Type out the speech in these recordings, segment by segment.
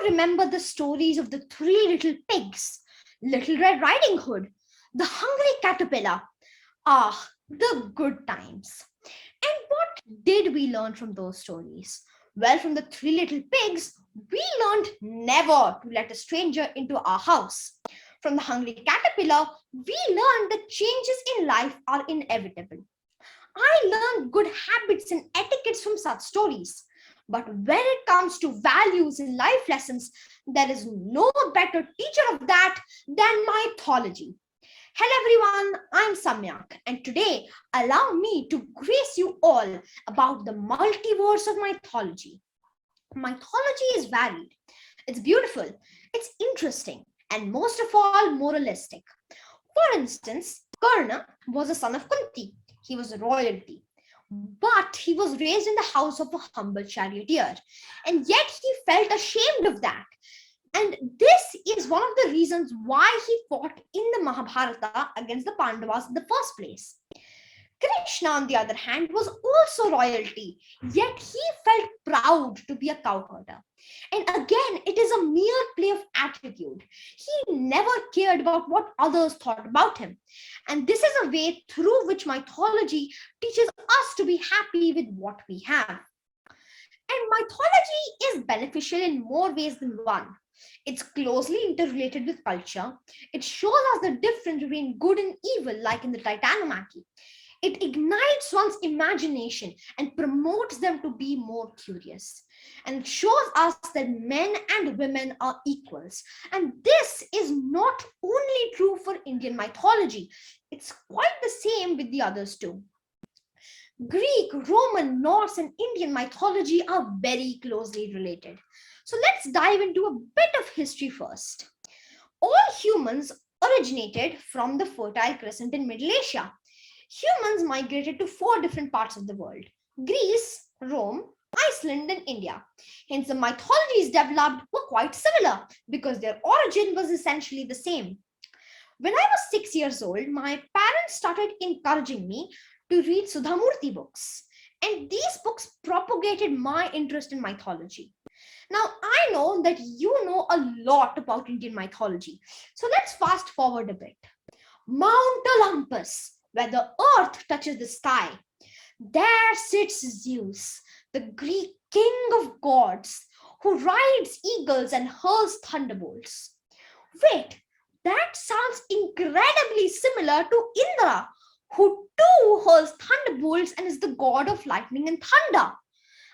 remember the stories of the three little pigs, Little Red Riding Hood, the hungry caterpillar? Ah, the good times. And what did we learn from those stories? Well, from the three little pigs, we learned never to let a stranger into our house. From the hungry caterpillar, we learned that changes in life are inevitable. I learned good habits and etiquettes from such stories. But when it comes to values and life lessons, there is no better teacher of that than mythology. Hello everyone, I'm Samyak, and today allow me to grace you all about the multiverse of mythology. Mythology is varied, it's beautiful, it's interesting, and most of all, moralistic. For instance, Karna was a son of Kunti. He was royalty. But he was raised in the house of a humble charioteer. And yet he felt ashamed of that. And this is one of the reasons why he fought in the Mahabharata against the Pandavas in the first place. Krishna, on the other hand, was also royalty, yet he felt proud to be a cowherder. And again, it is a mere play of attitude. He never cared about what others thought about him. And this is a way through which mythology teaches us to be happy with what we have. And mythology is beneficial in more ways than one. It's closely interrelated with culture. It shows us the difference between good and evil, like in the Titanomachy. It ignites one's imagination and promotes them to be more curious. And it shows us that men and women are equals. And this is not only true for Indian mythology, it's quite the same with the others too. Greek, Roman, Norse, and Indian mythology are very closely related. So let's dive into a bit of history first. All humans originated from the Fertile Crescent in Middle Asia. Humans migrated to 4 different parts of the world: Greece, Rome, Iceland, and India. Hence, the mythologies developed were quite similar because their origin was essentially the same. When I was 6 years old, my parents started encouraging me to read Sudhamurti books. And these books propagated my interest in mythology. Now, I know that you know a lot about Indian mythology. So let's fast forward a bit. Mount Olympus, where the earth touches the sky. There sits Zeus, the Greek king of gods, who rides eagles and hurls thunderbolts. Wait, that sounds incredibly similar to Indra, who too hurls thunderbolts and is the god of lightning and thunder.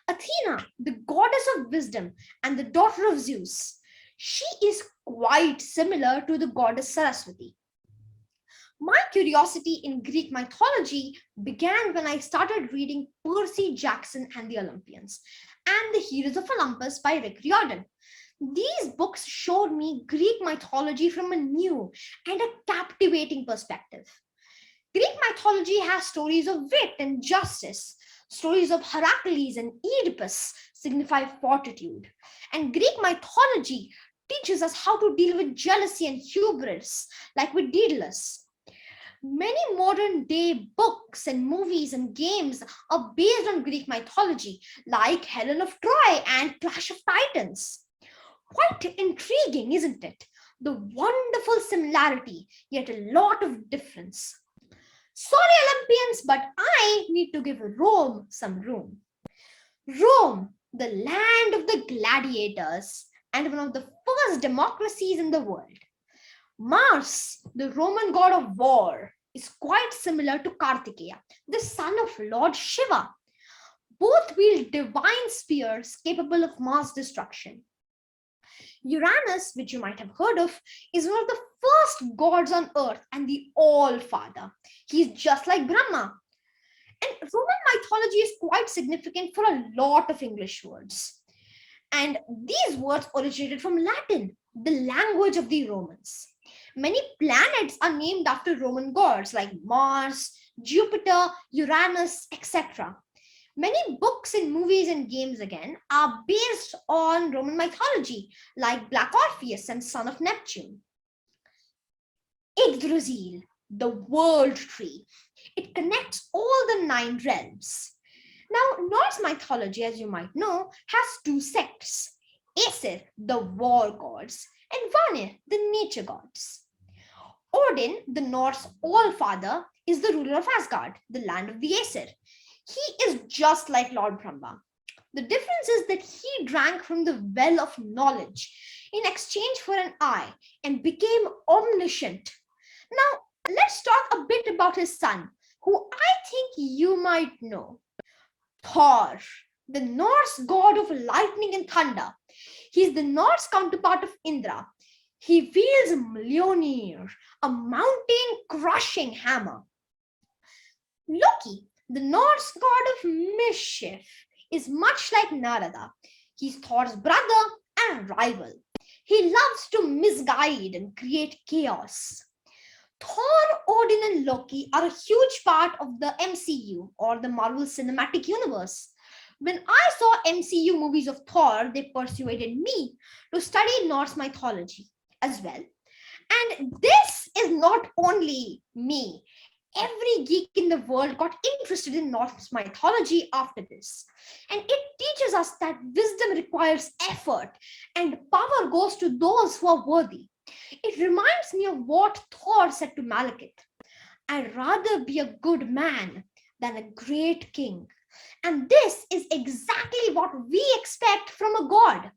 Athena, the goddess of wisdom and the daughter of Zeus. She is quite similar to the goddess Saraswati. My curiosity in Greek mythology began when I started reading Percy Jackson and the Olympians and the Heroes of Olympus by Rick Riordan. These books showed me Greek mythology from a new and a captivating perspective. Greek mythology has stories of wit and justice. Stories of Heracles and Oedipus signify fortitude. And Greek mythology teaches us how to deal with jealousy and hubris, like with Daedalus. Many modern day books and movies and games are based on Greek mythology, like Helen of Troy and Clash of Titans. Quite intriguing, isn't it? The wonderful similarity, yet a lot of difference. Sorry, Olympians, but I need to give Rome some room. Rome, the land of the gladiators and one of the first democracies in the world. Mars, the Roman god of war, is quite similar to Kartikeya, the son of Lord Shiva. Both wield divine spears capable of mass destruction. Uranus, which you might have heard of, is one of the first gods on earth and the All-Father. He is just like Brahma. And Roman mythology is quite significant for a lot of English words. And these words originated from Latin, the language of the Romans. Many planets are named after Roman gods like Mars, Jupiter, Uranus, etc. Many books and movies and games again are based on Roman mythology, like Black Orpheus and Son of Neptune. Yggdrasil, the world tree. It connects all the 9 realms. Now, Norse mythology, as you might know, has 2 sects, Aesir, the war gods, and Vanir, the nature gods. Odin, the Norse All-Father, is the ruler of Asgard, the land of the Aesir. He is just like Lord Brahma. The difference is that he drank from the well of knowledge in exchange for an eye and became omniscient. Now, let's talk a bit about his son, who I think you might know. Thor, the Norse god of lightning and thunder. He's the Norse counterpart of Indra. He wields Mjolnir, a mountain crushing hammer. Loki, the Norse god of mischief, is much like Narada. He's Thor's brother and rival. He loves to misguide and create chaos. Thor, Odin, and Loki are a huge part of the MCU or the Marvel Cinematic Universe. When I saw MCU movies of Thor, they persuaded me to study Norse mythology as well. And this is not only me. Every geek in the world got interested in Norse mythology after this. And it teaches us that wisdom requires effort and power goes to those who are worthy. It reminds me of what Thor said to Malekith. I'd rather be a good man than a great king. And this is exactly what we expect from a god.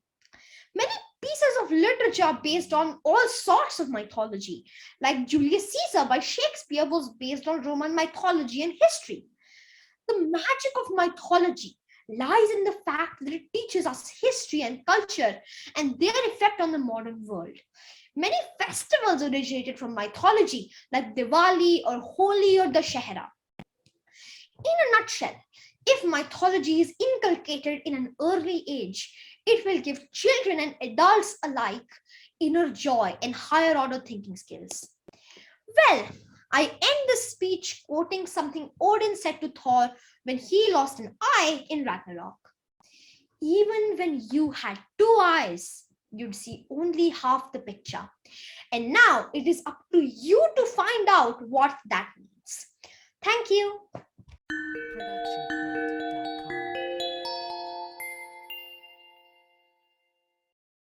Many pieces of literature are based on all sorts of mythology, like Julius Caesar by Shakespeare was based on Roman mythology and history. The magic of mythology lies in the fact that it teaches us history and culture and their effect on the modern world. Many festivals originated from mythology, like Diwali or Holi or Dashehra. In a nutshell, if mythology is inculcated in an early age, it will give children and adults alike inner joy and higher order thinking skills. Well, I end this speech quoting something Odin said to Thor when he lost an eye in Ragnarok. Even when you had two eyes, you'd see only half the picture. And now it is up to you to find out what that means. Thank you.